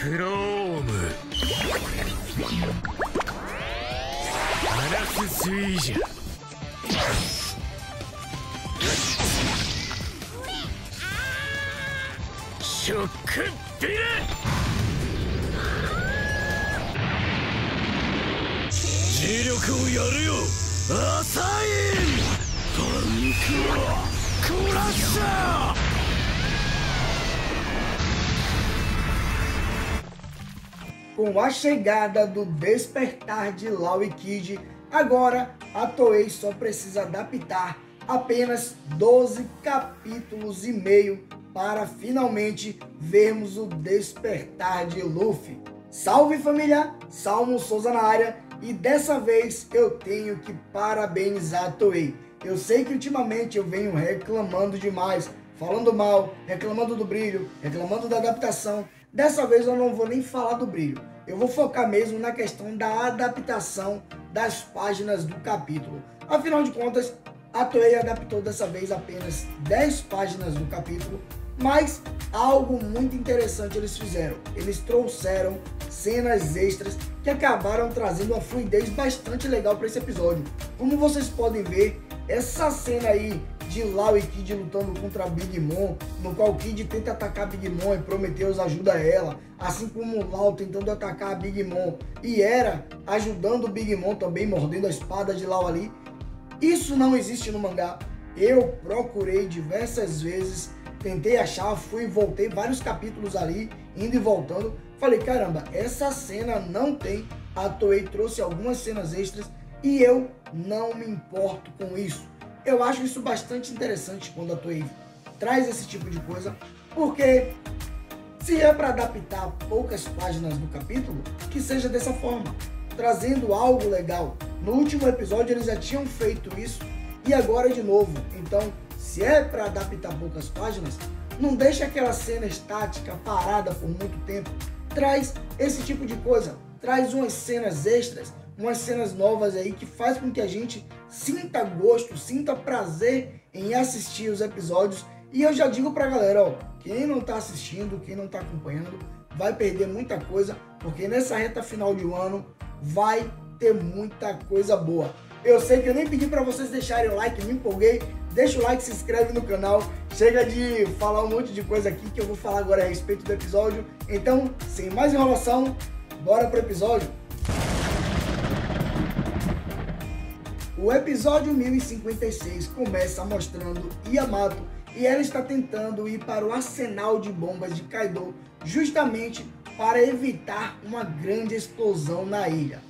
クロームアラススイージャショックビル磁力をやるよアサインパンクコラッシャー。Com a chegada do despertar de Law e Kid, agora a Toei só precisa adaptar apenas 12 capítulos e meio para finalmente vermos o despertar de Luffy. Salve família, Salmo Souza na área, e dessa vez eu tenho que parabenizar a Toei. Eu sei que ultimamente eu venho reclamando demais, falando mal, reclamando do brilho, reclamando da adaptação. Dessa vez eu não vou nem falar do brilho, eu vou focar mesmo na questão da adaptação das páginas do capítulo. Afinal de contas, a Toei adaptou dessa vez apenas 10 páginas do capítulo, mas algo muito interessante eles fizeram. Eles trouxeram cenas extras que acabaram trazendo uma fluidez bastante legal para esse episódio. Como vocês podem ver, essa cena aí de Law e Kid lutando contra Big Mom, no qual Kid tenta atacar Big Mom e Prometheus ajuda ela, assim como Law tentando atacar a Big Mom e Era ajudando o Big Mom também, mordendo a espada de Law ali. Isso não existe no mangá. Eu procurei diversas vezes, tentei achar, fui e voltei vários capítulos ali, indo e voltando. Falei, caramba, essa cena não tem. A Toei trouxe algumas cenas extras e eu não me importo com isso. Eu acho isso bastante interessante quando a Toei traz esse tipo de coisa, porque se é para adaptar poucas páginas do capítulo, que seja dessa forma, trazendo algo legal. No último episódio eles já tinham feito isso e agora de novo. Então, se é para adaptar poucas páginas, não deixa aquela cena estática, parada por muito tempo. Traz esse tipo de coisa, traz umas cenas extras, umas cenas novas aí que faz com que a gente sinta gosto, sinta prazer em assistir os episódios. E eu já digo pra galera, ó, quem não tá assistindo, quem não tá acompanhando, vai perder muita coisa, porque nessa reta final de ano vai ter muita coisa boa. Eu sei que eu nem pedi pra vocês deixarem o like, me empolguei. Deixa o like, se inscreve no canal. Chega de falar um monte de coisa aqui que eu vou falar agora a respeito do episódio. Então, sem mais enrolação, bora pro episódio. O episódio 1056 começa mostrando Yamato e ela está tentando ir para o arsenal de bombas de Kaido justamente para evitar uma grande explosão na ilha.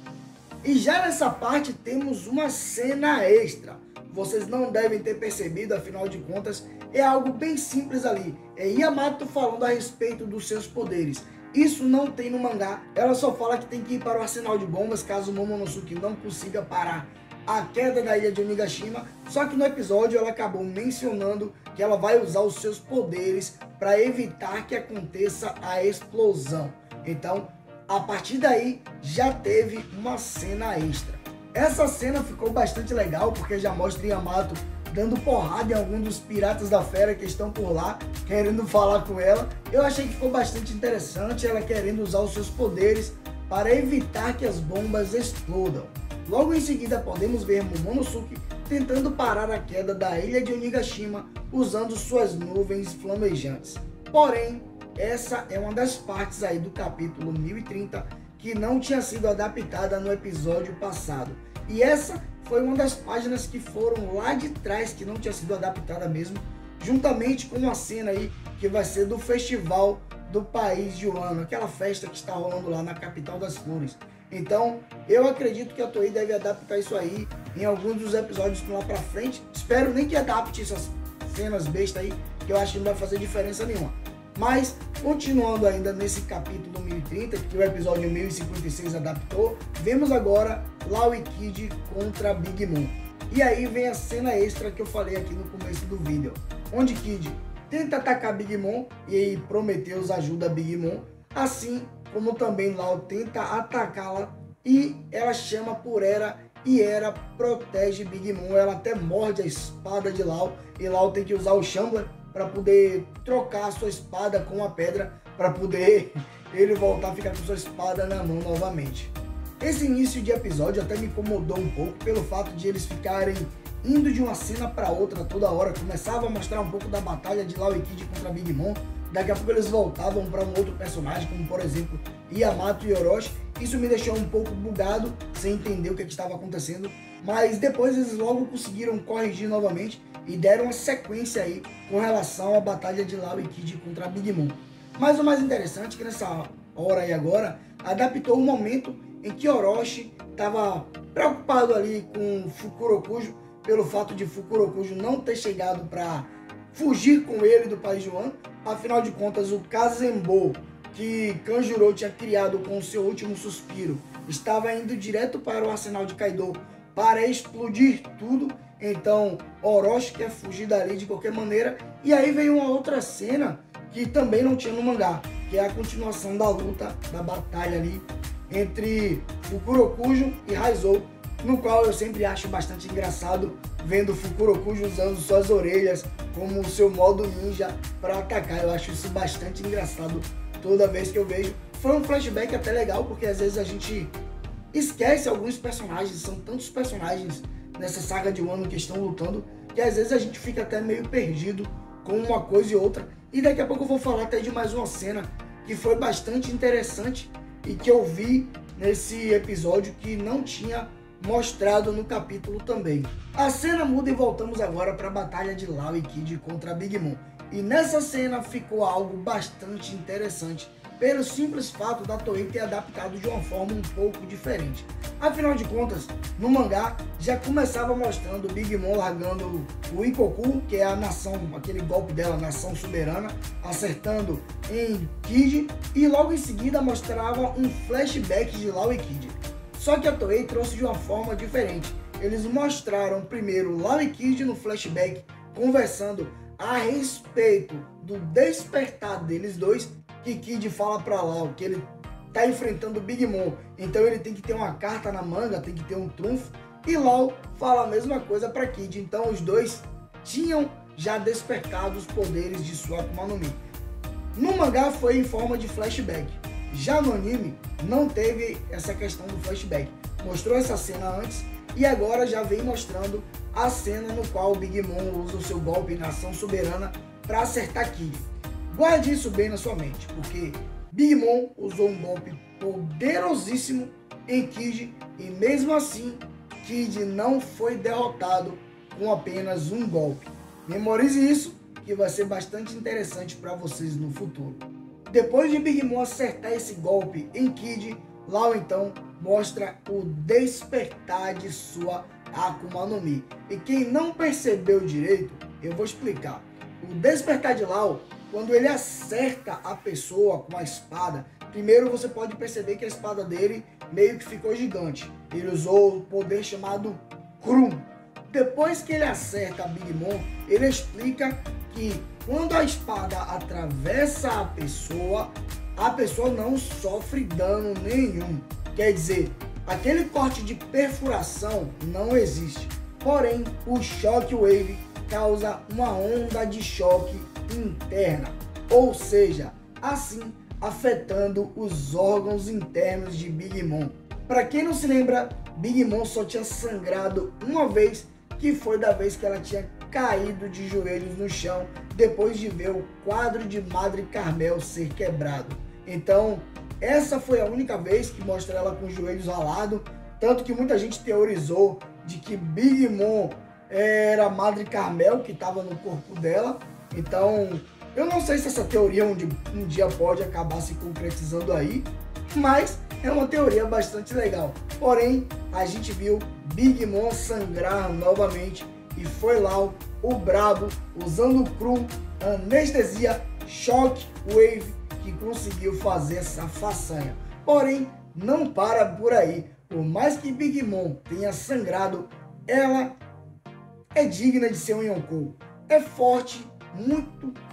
E já nessa parte temos uma cena extra. Vocês não devem ter percebido, afinal de contas, é algo bem simples ali. É Yamato falando a respeito dos seus poderes. Isso não tem no mangá. Ela só fala que tem que ir para o arsenal de bombas caso Momonosuke não consiga parar a queda da ilha de Onigashima. Só que no episódio ela acabou mencionando que ela vai usar os seus poderes para evitar que aconteça a explosão. Então, a partir daí, já teve uma cena extra. Essa cena ficou bastante legal, porque já mostra Yamato dando porrada em algum dos piratas da fera que estão por lá, querendo falar com ela. Eu achei que ficou bastante interessante, ela querendo usar os seus poderes para evitar que as bombas explodam. Logo em seguida, podemos ver Momonosuke tentando parar a queda da ilha de Onigashima usando suas nuvens flamejantes. Porém, essa é uma das partes aí do capítulo 1030 que não tinha sido adaptada no episódio passado. E essa foi uma das páginas que foram lá de trás, que não tinha sido adaptada mesmo, juntamente com uma cena aí que vai ser do festival do país de Wano, aquela festa que está rolando lá na capital das flores. Então, eu acredito que a Toei deve adaptar isso aí em alguns dos episódios lá pra frente. Espero nem que adapte essas cenas bestas aí, que eu acho que não vai fazer diferença nenhuma. Mas, continuando ainda nesse capítulo 1030, que o episódio 1056 adaptou, vemos agora Law e Kid contra Big Mom. E aí vem a cena extra que eu falei aqui no começo do vídeo, onde Kid tenta atacar Big Mom e aí Prometheus ajuda Big Mom, assim como também Law tenta atacá-la e ela chama por Era e Era protege Big Mom. Ela até morde a espada de Law e Law tem que usar o Shambler para poder trocar a sua espada com a pedra para poder ele voltar a ficar com sua espada na mão novamente. Esse início de episódio até me incomodou um pouco pelo fato de eles ficarem indo de uma cena para outra toda hora. Começava a mostrar um pouco da batalha de Law e Kid contra Big Mom, daqui a pouco eles voltavam para um outro personagem, como por exemplo Yamato e Orochi. Isso me deixou um pouco bugado, sem entender o que estava acontecendo, mas depois eles logo conseguiram corrigir novamente e deram uma sequência aí com relação à batalha de Law e Kid contra Big Mom. Mas o mais interessante é que nessa hora aí agora, adaptou o momento em que Orochi estava preocupado ali com Fukurokujo, pelo fato de Fukurokujo não ter chegado para fugir com ele do país de Wano. Afinal de contas, o Kazembo que Kanjuro tinha criado com o seu último suspiro estava indo direto para o arsenal de Kaido para explodir tudo. Então Orochi quer fugir dali de qualquer maneira. E aí veio uma outra cena que também não tinha no mangá, que é a continuação da luta, da batalha ali entre Fukurokujo e Raizou, no qual eu sempre acho bastante engraçado vendo Fukurokujo usando suas orelhas como o seu modo ninja para atacar. Eu acho isso bastante engraçado toda vez que eu vejo. Foi um flashback até legal, porque às vezes a gente esquece alguns personagens, são tantos personagens nessa saga de Wano que estão lutando, que às vezes a gente fica até meio perdido com uma coisa e outra. E daqui a pouco eu vou falar até de mais uma cena que foi bastante interessante e que eu vi nesse episódio que não tinha mostrado no capítulo também. A cena muda e voltamos agora para a batalha de Law e Kid contra Big Mom. E nessa cena ficou algo bastante interessante, pelo simples fato da Toei ter adaptado de uma forma um pouco diferente. Afinal de contas, no mangá já começava mostrando Big Mom largando o Ikoku, que é a nação, aquele golpe dela, nação soberana, acertando em Kid, e logo em seguida mostrava um flashback de Law e Kid. Só que a Toei trouxe de uma forma diferente. Eles mostraram primeiro Law e Kid no flashback conversando a respeito do despertar deles dois, que Kid fala pra Law que ele tá enfrentando o Big Mom, então ele tem que ter uma carta na manga, tem que ter um trunfo, e Law fala a mesma coisa pra Kid. Então os dois tinham já despertado os poderes de sua Akuma no Mi. No mangá foi em forma de flashback. Já no anime não teve essa questão do flashback. Mostrou essa cena antes e agora já vem mostrando a cena no qual o Big Mom usa o seu golpe Nação Soberana para acertar Kid. Guarde isso bem na sua mente, porque Big Mom usou um golpe poderosíssimo em Kid e mesmo assim Kid não foi derrotado com apenas um golpe. Memorize isso, que vai ser bastante interessante para vocês no futuro. Depois de Big Mom acertar esse golpe em Kid, Law então mostra o despertar de sua Akuma no Mi. E quem não percebeu direito, eu vou explicar. O despertar de Law, quando ele acerta a pessoa com a espada, primeiro você pode perceber que a espada dele meio que ficou gigante. Ele usou o poder chamado Krum. Depois que ele acerta a Big Mom, ele explica que quando a espada atravessa a pessoa não sofre dano nenhum. Quer dizer, aquele corte de perfuração não existe. Porém, o Shockwave causa uma onda de choque interna, ou seja, assim afetando os órgãos internos de Big Mom. Para quem não se lembra, Big Mom só tinha sangrado uma vez, que foi da vez que ela tinha caído de joelhos no chão depois de ver o quadro de Madre Carmel ser quebrado. Então, essa foi a única vez que mostra ela com os joelhos ralados, tanto que muita gente teorizou de que Big Mom era a Madre Carmel que estava no corpo dela. Então, eu não sei se essa teoria um dia pode acabar se concretizando aí, mas é uma teoria bastante legal. Porém, a gente viu Big Mom sangrar novamente e foi lá o brabo, usando o Krum, anestesia, Shockwave, que conseguiu fazer essa façanha. Porém, não para por aí. Por mais que Big Mom tenha sangrado, ela é digna de ser um Yonkou. É forte, muito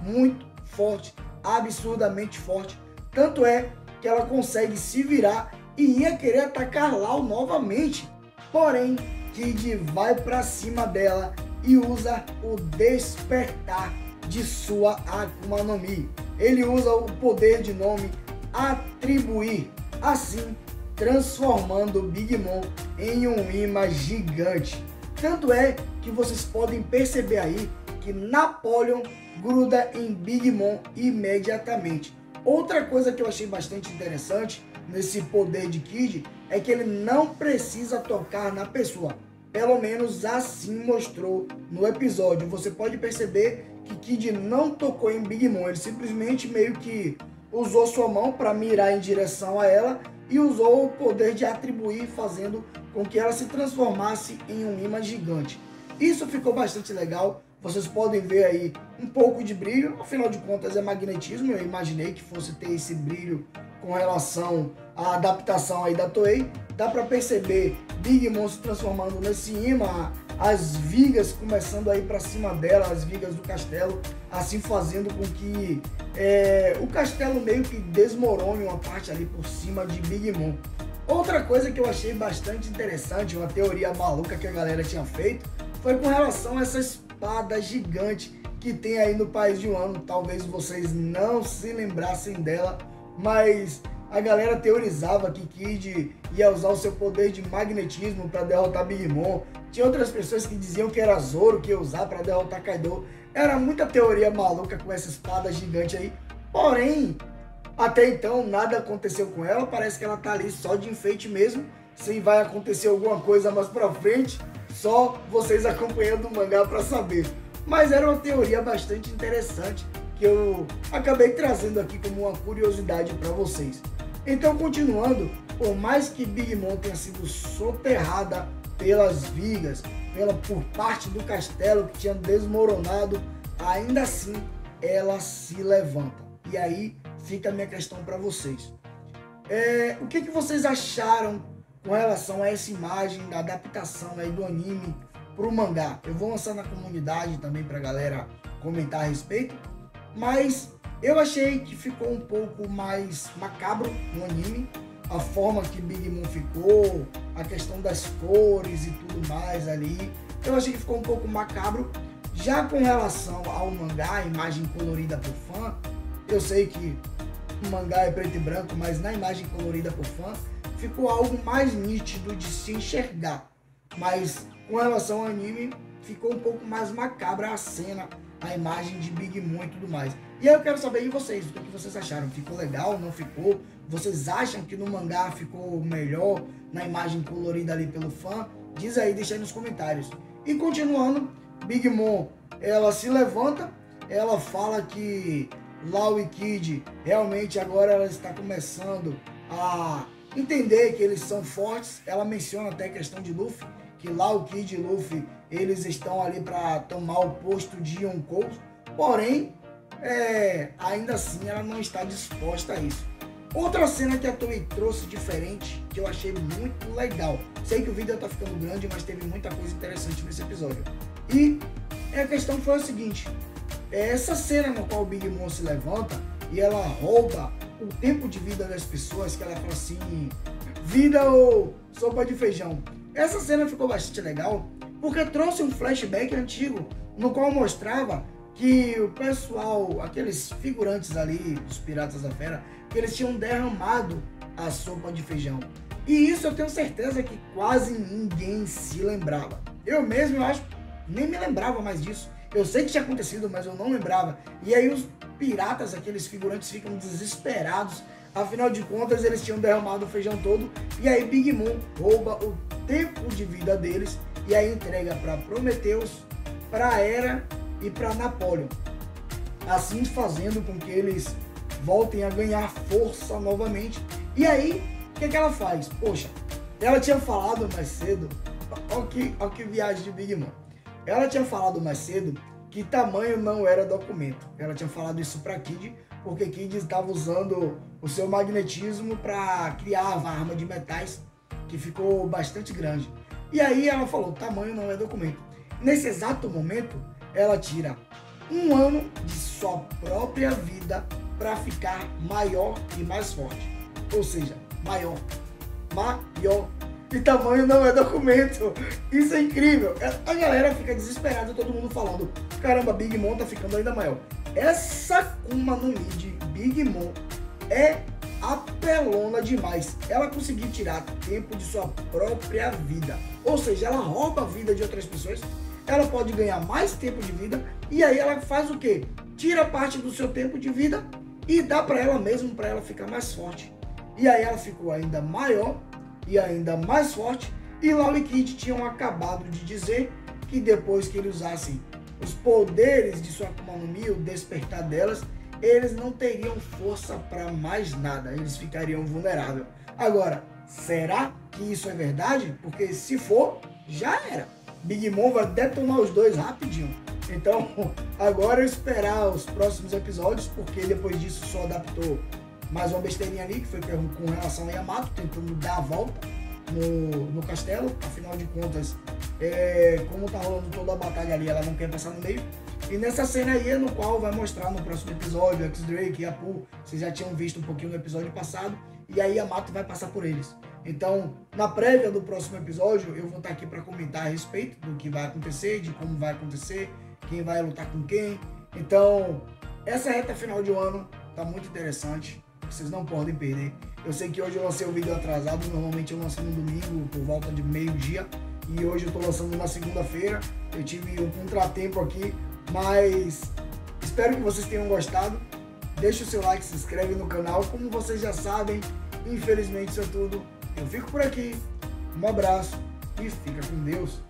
forte, absurdamente forte. Tanto é que ela consegue se virar e ia querer atacar Law novamente. Porém, Kid vai para cima dela e usa o despertar de sua Akuma no Mi. Ele usa o poder de nome atribuir, assim transformando o Big Mom em um imã gigante. Tanto é que vocês podem perceber aí que Napoleon gruda em Big Mom imediatamente. Outra coisa que eu achei bastante interessante nesse poder de Kid é que ele não precisa tocar na pessoa. Pelo menos assim mostrou no episódio. Você pode perceber que Kid não tocou em Big Mom. Ele simplesmente meio que usou sua mão para mirar em direção a ela e usou o poder de atribuir, fazendo com que ela se transformasse em um imã gigante. Isso ficou bastante legal. Vocês podem ver aí um pouco de brilho. Afinal de contas é magnetismo. Eu imaginei que fosse ter esse brilho com relação à adaptação aí da Toei. Dá para perceber Big Mom se transformando nesse imã, as vigas começando a ir para cima dela, as vigas do castelo, assim fazendo com que o castelo meio que desmorone uma parte ali por cima de Big Mom. Outra coisa que eu achei bastante interessante, uma teoria maluca que a galera tinha feito, foi com relação a essa espada gigante que tem aí no País de Wano. Talvez vocês não se lembrassem dela, mas a galera teorizava que Kid ia usar o seu poder de magnetismo para derrotar Big Mom. Tinha outras pessoas que diziam que era Zoro que ia usar para derrotar Kaido. Era muita teoria maluca com essa espada gigante aí. Porém, até então nada aconteceu com ela. Parece que ela tá ali só de enfeite mesmo. Se vai acontecer alguma coisa mais pra frente, só vocês acompanhando o mangá para saber. Mas era uma teoria bastante interessante que eu acabei trazendo aqui como uma curiosidade para vocês. Então, continuando, por mais que Big Mom tenha sido soterrada pelas vigas, por parte do castelo que tinha desmoronado, ainda assim ela se levanta. E aí fica a minha questão para vocês. O que vocês acharam com relação a essa imagem da adaptação aí do anime para o mangá? Eu vou lançar na comunidade também para a galera comentar a respeito, mas eu achei que ficou um pouco mais macabro no anime, a forma que Big Mom ficou, a questão das cores e tudo mais ali, eu achei que ficou um pouco macabro. Já com relação ao mangá, a imagem colorida por fã, eu sei que o mangá é preto e branco, mas na imagem colorida por fã, ficou algo mais nítido de se enxergar. Mas com relação ao anime, ficou um pouco mais macabra a cena, a imagem de Big Mom e tudo mais. E aí eu quero saber de vocês, o que vocês acharam? Ficou legal, não ficou? Vocês acham que no mangá ficou melhor, na imagem colorida ali pelo fã? Diz aí, deixa aí nos comentários. E continuando, Big Mom, ela se levanta, ela fala que Law e Kid, realmente agora ela está começando a entender que eles são fortes. Ela menciona até a questão de Luffy, que Law, Kid e Luffy, eles estão ali para tomar o posto de Yonkou, porém, ainda assim ela não está disposta a isso. Outra cena que a Toei trouxe diferente, que eu achei muito legal. Sei que o vídeo está ficando grande, mas teve muita coisa interessante nesse episódio. E a questão foi o seguinte, essa cena no qual o Big Mom se levanta e ela rouba o tempo de vida das pessoas, que ela fala assim, vida ou sopa de feijão. Essa cena ficou bastante legal, porque trouxe um flashback antigo, no qual mostrava que o pessoal, aqueles figurantes ali, dos Piratas da Fera, que eles tinham derramado a sopa de feijão. E isso eu tenho certeza que quase ninguém se lembrava. Eu mesmo, eu acho, nem me lembrava mais disso. Eu sei que tinha acontecido, mas eu não lembrava. E aí os piratas, aqueles figurantes, ficam desesperados. Afinal de contas, eles tinham derramado o feijão todo. E aí Big Mom rouba o tempo de vida deles e aí entrega para Prometheus, para Hera e para Napoleon, assim fazendo com que eles voltem a ganhar força novamente. E aí, o que ela faz? Poxa, ela tinha falado mais cedo, olha que viagem de Big Mom. Ela tinha falado mais cedo que tamanho não era documento. Ela tinha falado isso para Kid, porque Kid estava usando o seu magnetismo para criar a arma de metais, que ficou bastante grande. E aí ela falou, tamanho não é documento. Nesse exato momento, ela tira 1 ano de sua própria vida para ficar maior e mais forte. Ou seja, maior. E tamanho não é documento. Isso é incrível. A galera fica desesperada, todo mundo falando, caramba, Big Mom tá ficando ainda maior. Essa Akuma no Mi de Big Mom é apelona demais. Ela conseguiu tirar tempo de sua própria vida. Ou seja, ela rouba a vida de outras pessoas. Ela pode ganhar mais tempo de vida. E aí ela faz o quê? Tira parte do seu tempo de vida e dá para ela mesmo, para ela ficar mais forte. E aí ela ficou ainda maior e ainda mais forte. E Law e Kid tinham acabado de dizer que depois que eles usassem os poderes de sua Akuma no Mi, o despertar delas, eles não teriam força para mais nada, eles ficariam vulneráveis. Agora, será que isso é verdade? Porque se for, já era. Big Mom vai detonar os dois rapidinho. Então, agora é esperar os próximos episódios, porque depois disso só adaptou mais uma besteirinha ali, que foi com relação a Yamato, tentando dar a volta no castelo. Afinal de contas, como tá rolando toda a batalha ali, ela não quer passar no meio. E nessa cena aí, no qual vai mostrar no próximo episódio, X-Drake e Apu, vocês já tinham visto um pouquinho no episódio passado, e aí Yamato vai passar por eles. Então, na prévia do próximo episódio, eu vou estar aqui para comentar a respeito do que vai acontecer, de como vai acontecer, quem vai lutar com quem. Então, essa reta final de ano tá muito interessante, vocês não podem perder. Eu sei que hoje eu lancei o vídeo atrasado, normalmente eu lanço no domingo, por volta de meio-dia, e hoje eu tô lançando na segunda-feira. Eu tive um contratempo aqui, mas espero que vocês tenham gostado. Deixa o seu like, se inscreve no canal. Como vocês já sabem, infelizmente isso é tudo. Eu fico por aqui, um abraço e fica com Deus.